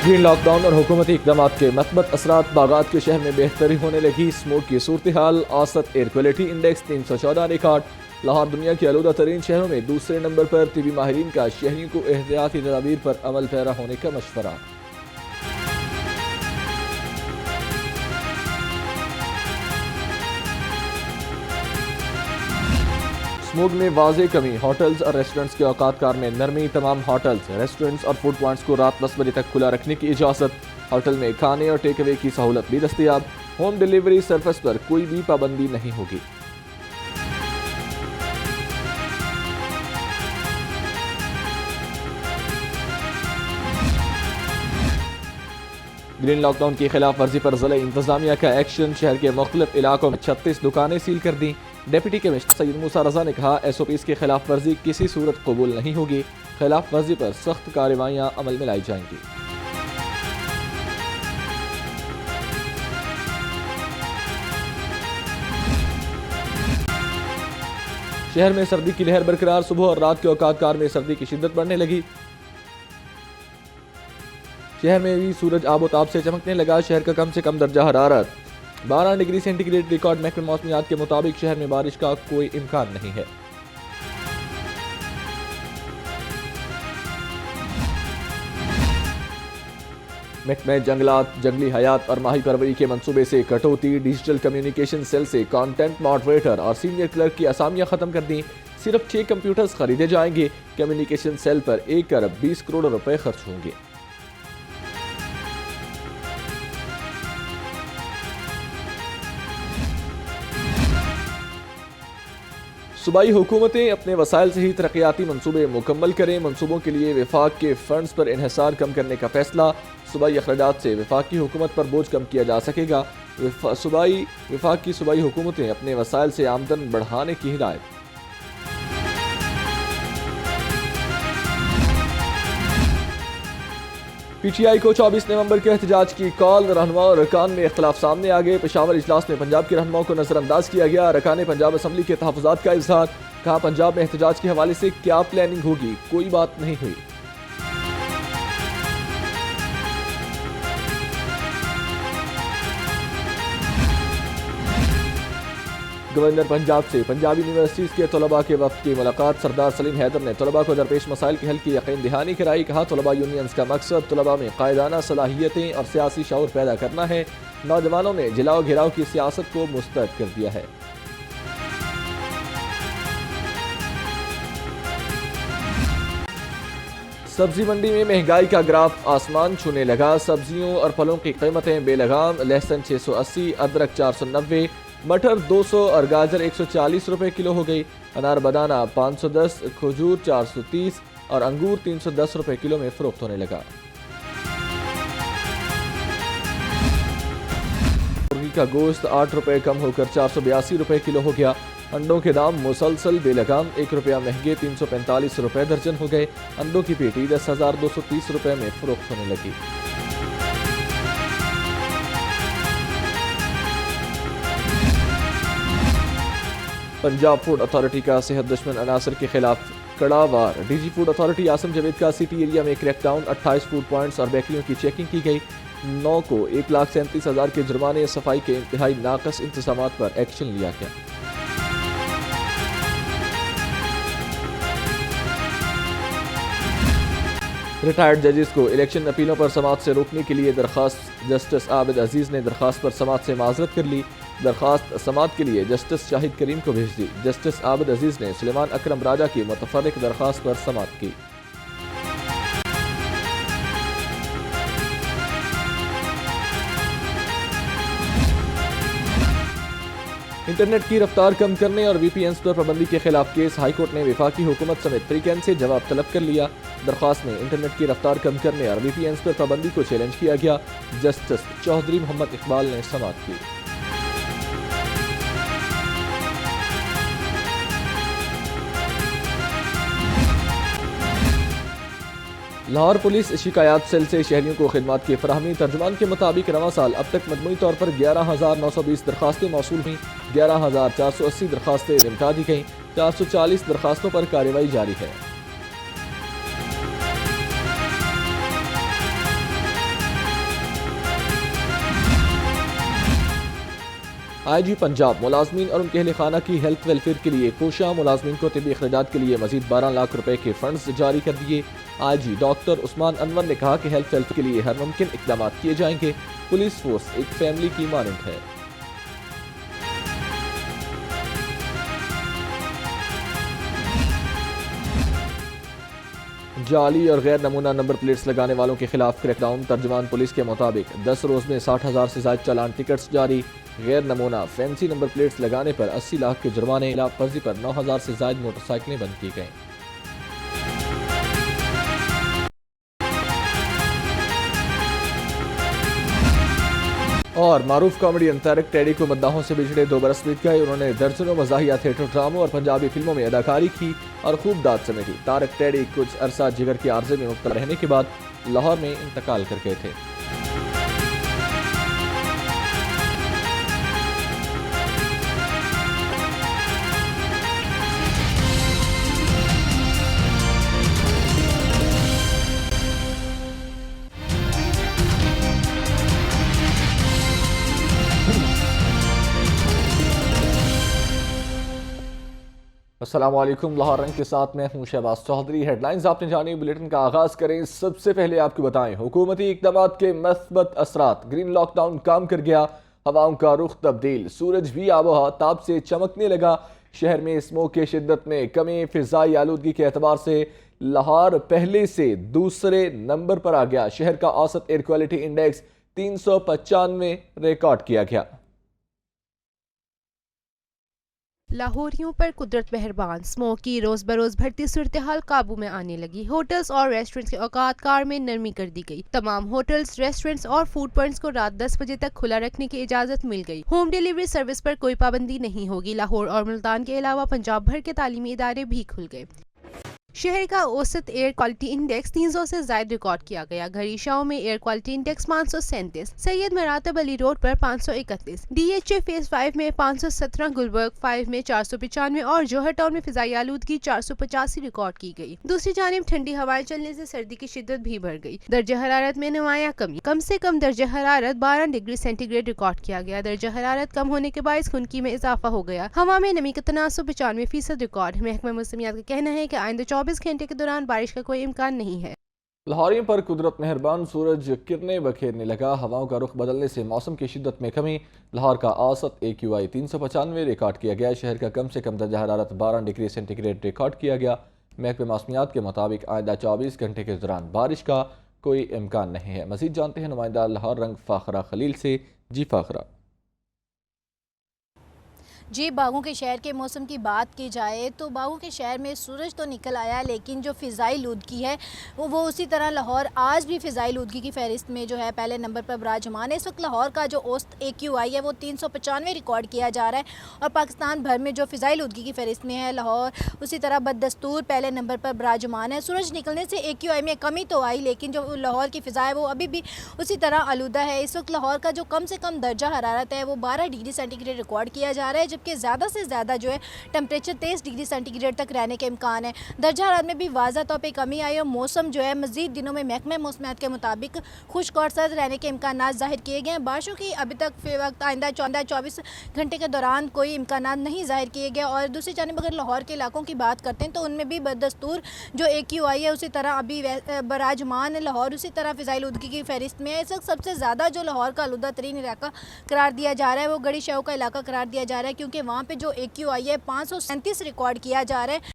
Green lock down اور حکومتی اقدامات کے مثبت اثرات، باغات کے شہر میں بہتری ہونے لگی، اسموگ کی صورتحال، اوسط air quality index 314 record, Lahore دنیا کے آلودہ ترین شہروں میں دوسرے نمبر پر، طبی ماہرین کا شہریوں کو احتیاطی تدابیر پر عمل پیرا ہونے کا مشورہ۔ اسموگ میں واضح کمی، ہوٹلز اور ریسٹورنٹس کے اوقات کار میں نرمی، تمام ہوٹلز، ریسٹورنٹس اور فوڈ پوائنٹس کو رات 10 بجے تک کھلا رکھنے کی اجازت، ہوٹل میں کھانے اور ٹیک اوے کی سہولت بھی دستیاب، ہوم ڈیلیوری سروس پر کوئی بھی پابندی نہیں ہوگی۔ گرین لاک ڈاؤن کی خلاف ورزی پر ضلع انتظامیہ کا ایکشن، شہر کے مختلف علاقوں میں 36 دکانیں سیل کر دیں۔ ڈپٹی کمشنر سید موسیٰ رضا نے کہا ایس او پیز کی خلاف ورزی کسی صورت قبول نہیں ہوگی، خلاف ورزی پر سخت کارروائیاں عمل میں لائی جائیں گی۔ شہر میں سردی کی لہر برقرار، صبح اور رات کے اوقات کار میں سردی کی شدت بڑھنے لگی، شہر میں بھی سورج آب و تاب سے چمکنے لگا، شہر کا کم سے کم درجہ حرارت 12 ڈگری سینٹی گریڈ ریکارڈ، محکمہ موسمیات کے مطابق شہر میں بارش کا کوئی امکان نہیں ہے۔ محکمہ جنگلات، جنگلی حیات اور ماہی پروری کے منصوبے سے کٹوتی، ڈیجیٹل کمیونیکیشن سیل سے کانٹینٹ ماڈریٹر اور سینئر کلرک کی اسامیاں ختم کر دیں، صرف 6 کمپیوٹرز خریدے جائیں گے، کمیونیکیشن سیل پر 1 ارب 20 کروڑ روپے خرچ ہوں گے۔ صوبائی حکومتیں اپنے وسائل سے ہی ترقیاتی منصوبے مکمل کریں، منصوبوں کے لیے وفاق کے فنڈز پر انحصار کم کرنے کا فیصلہ، صوبائی اخراجات سے وفاقی حکومت پر بوجھ کم کیا جا سکے گا، وفاق کی صوبائی حکومتیں اپنے وسائل سے آمدن بڑھانے کی ہدایت۔ پی ٹی آئی کو 24 نومبر کے احتجاج کی کال، رہنما اور ارکان میں اختلاف سامنے آ گئے، پشاور اجلاس میں پنجاب کے رہنماؤں کو نظر انداز کیا گیا، ارکان پنجاب اسمبلی کے تحفظات کا اظہار، کہا پنجاب میں احتجاج کے حوالے سے کیا پلاننگ ہوگی، کوئی بات نہیں ہوئی۔ گورنر پنجاب سے پنجابی یونیورسٹیز کے طلباء کے وفد کی ملاقات، سردار سلیم حیدر نے طلباء کو درپیش مسائل کے حل کی یقین دہانی کرائی، کہا طلباء یونینز کا مقصد طلباء میں قائدانہ صلاحیتیں اور سیاسی شعور پیدا کرنا ہے، نوجوانوں نے جلاؤ گھیراؤ کی سیاست کو مسترد کر دیا ہے۔ سبزی منڈی میں مہنگائی کا گراف آسمان چھونے لگا، سبزیوں اور پھلوں کی قیمتیں بے لگام، لہسن 680، ادرک 490، مٹر 200 اور گاجر 140 روپے کلو ہو گئی، انار بدانہ 510، کھجور 430 اور انگور 310 روپے کلو میں فروخت ہونے لگا۔ مرغی کا گوشت 8 روپے کم ہو کر 482 روپے کلو ہو گیا، انڈوں کے دام مسلسل بے لگام، 1 روپیہ مہنگے 345 روپے درجن ہو گئے، انڈوں کی پیٹی 10,230 روپے میں فروخت ہونے لگی۔ پنجاب فوڈ اتھارٹی کا صحت دشمن عناصر کے خلاف کڑا وار، D G food authority Asim Javed کا سٹی ایریا میں کریک ڈاؤن، 28 فوڈ پوائنٹس اور بیکریوں کی چیکنگ کی گئی، 9 کو 1,37,000 کے جرمانے، صفائی کے انتہائی ناقص انتظامات پر ایکشن لیا گیا۔ ریٹائرڈ ججز کو الیکشن اپیلوں پر سماعت سے روکنے کے لیے درخواست، جسٹس عابد عزیز نے درخواست پر سماعت سے معذرت کر لی، درخواست سماعت کے لیے جسٹس شاہد کریم کو بھیج دی، جسٹس عابد عزیز نے سلیمان اکرم راجہ کی متفرق درخواست پر سماعت کی۔ انٹرنیٹ کی رفتار کم کرنے اور وی پی اینز پر پابندی کے خلاف کیس، ہائی کورٹ نے وفاقی حکومت سمیت فریقین سے جواب طلب کر لیا، درخواست میں انٹرنیٹ کی رفتار کم کرنے اور وی پی اینز پر پابندی کو چیلنج کیا گیا، جسٹس چودھری محمد اقبال نے سماعت کی۔ لاہور پولیس شکایات سیل سے شہریوں کو خدمات کی فراہمی، ترجمان کے مطابق رواں سال اب تک مجموعی طور پر 11,920 درخواستیں موصول ہوئیں، 11,480 درخواستیں نمٹا دی گئیں، 440 درخواستوں پر کارروائی جاری ہے۔ آئی جی پنجاب ملازمین اور ان کے اہل خانہ کی ہیلتھ ویلفیئر کے لیے کوشاں، ملازمین کو طبی اخراجات کے لیے مزید 12 لاکھ روپے کے فنڈز جاری کر دیے۔ آئی جی ڈاکٹر عثمان انور نے کہا کہ ہیلتھ ویلفیئر کے لیے ہر ممکن اقدامات کیے جائیں گے۔ پولیس فورس ایک فیملی کی مانند ہے۔ جعلی اور غیر نمونہ نمبر پلیٹس لگانے والوں کے خلاف کریک ڈاؤن۔ ترجمان پولیس کے مطابق 10 روز میں 60,000 سے زائد چالان ٹکٹس جاری۔ غیر نمونہ فینسی نمبر پلیٹس لگانے پر 80 لاکھ کے جرمانے۔ خلاف ورزی پر 9,000 سے زائد موٹر سائیکلیں بند کی گئیں۔ اور معروف کامیڈین طارق ٹیڑی کو مداحوں سے بچھڑے 2 برس بیت گئے۔ انہوں نے درجنوں مزاحیہ تھیٹر ڈراموں اور پنجابی فلموں میں اداکاری کی اور خوب داد سمیٹی۔ طارق ٹیڑی کچھ عرصہ جگر کے عارضے میں مبتلا رہنے کے بعد لاہور میں انتقال کر گئے تھے۔ السلام علیکم، لاہور رنگ کے ساتھ میں ہوں شہباز چودھری۔ ہیڈ لائنز آپ نے جانی، بلیٹن کا آغاز کریں۔ سب سے پہلے آپ کو بتائیں حکومتی اقدامات کے مثبت اثرات۔ گرین لاک ڈاؤن کام کر گیا، ہواؤں کا رخ تبدیل، سورج بھی آب و تاب سے چمکنے لگا۔ شہر میں اسموگ کی شدت میں کمی، فضائی آلودگی کے اعتبار سے لاہور پہلے سے دوسرے نمبر پر آ گیا۔ شہر کا اوسط ایئر کوالٹی انڈیکس 395 ریکارڈ کیا گیا۔ لاہوریوں پر قدرت مہربان، اسموگ کی روز بروز بڑھتی صورتحال قابو میں آنے لگی۔ ہوٹلز اور ریسٹورنٹس کے اوقات کار میں نرمی کر دی گئی۔ تمام ہوٹلز، ریسٹورنٹس اور فوڈ پوائنٹس کو رات 10 بجے تک کھلا رکھنے کی اجازت مل گئی۔ ہوم ڈیلیوری سروس پر کوئی پابندی نہیں ہوگی۔ لاہور اور ملتان کے علاوہ پنجاب بھر کے تعلیمی ادارے بھی کھل گئے۔ شہر کا اوسط ایئر کوالٹی انڈیکس 300 سے زائد ریکارڈ کیا گیا۔ گھریشاؤں میں air quality index 537، Syed Maratib Ali road پر 531، ڈی ایچ اے فیز 5 میں 517، گلبرگ 5 میں 495 اور جوہر ٹاؤن میں فضائی آلودگی 485 ریکارڈ کی گئی۔ دوسری جانب ٹھنڈی ہوائیں چلنے سے سردی کی شدت بھی بڑھ گئی۔ درجہ حرارت میں نمایاں کمی، کم سے کم درجہ حرارت 12 ڈگری سینٹی گریڈ ریکارڈ کیا گیا۔ درجہ حرارت کم ہونے کے باعث خنکی میں اضافہ ہو گیا۔ ہوا میں نمی کا تناسب 95% ریکارڈ۔ محکمہ موسمیات کا کہنا ہے کہ آئندہ 24 گھنٹے کے دوران بارش کا کوئی امکان نہیں ہے۔ لاہوریوں پر قدرت مہربان، سورج کرنیں بکھیرنے لگا، ہواؤں کا رخ بدلنے سے موسم کی شدت میں کمی۔ لاہور کا اوسط AQI 395 ریکارڈ کیا گیا۔ شہر کا کم سے کم درجہ حرارت 12 ڈگری سینٹی گریڈ ریکارڈ کیا گیا۔ محکمہ موسمیات کے مطابق آئندہ 24 گھنٹے کے دوران بارش کا کوئی امکان نہیں ہے۔ مزید جانتے ہیں نمائندہ لاہور رنگ فاخرہ خلیل سے۔ جی فاخرہ۔ جی، باغوں کے شہر کے موسم کی بات کی جائے تو باغوں کے شہر میں سورج تو نکل آیا، لیکن جو فضائی آلودگی ہے وہ اسی طرح لاہور آج بھی فضائی آلودگی کی فہرست میں جو ہے پہلے نمبر پر براجمان ہے۔ اس وقت لاہور کا جو اوسط AQI ہے وہ 395 ریکارڈ کیا جا رہا ہے اور پاکستان بھر میں جو فضائی آلودگی کی فہرست میں ہے لاہور اسی طرح بدستور پہلے نمبر پر براجمان ہے۔ سورج نکلنے سے AQI میں کمی تو آئی، لیکن جو لاہور کی فضا ہے وہ ابھی بھی اسی طرح آلودہ ہے۔ اس وقت لاہور کا جو کم سے کم درجہ حرارت ہے وہ 12 ڈگری سینٹی گریڈ ریکارڈ کیا جا رہا ہے، کہ زیادہ سے زیادہ جو ہے ٹمپریچر 23 ڈگری سینٹی گریڈ تک رہنے کے امکان ہے۔ درجہ حرارت میں بھی واضح طور پہ کمی آئی اور موسم جو ہے مزید دنوں میں محکمہ موسمیات کے مطابق خشک اور سرد رہنے کے امکانات ظاہر کیے گئے ہیں۔ بارشوں کی ابھی تک فی وقت آئندہ 24 گھنٹے کے دوران کوئی امکانات نہیں ظاہر کیے گئے۔ اور دوسری جانب اگر لاہور کے علاقوں کی بات کرتے ہیں تو ان میں بھی بدستور جو AQI ہے اسی طرح ابھی براجمان لاہور اسی طرح فضائی آلودگی کی فہرست میں ہے۔ اس وقت سب سے زیادہ جو لاہور کا آلودہ ترین علاقہ قرار دیا جا رہا ہے وہ گڑھی شاہو کا علاقہ قرار دیا جا رہا ہے، کیونکہ وہاں پہ جو AQI ہے 537 ریکارڈ کیا جا رہا ہے۔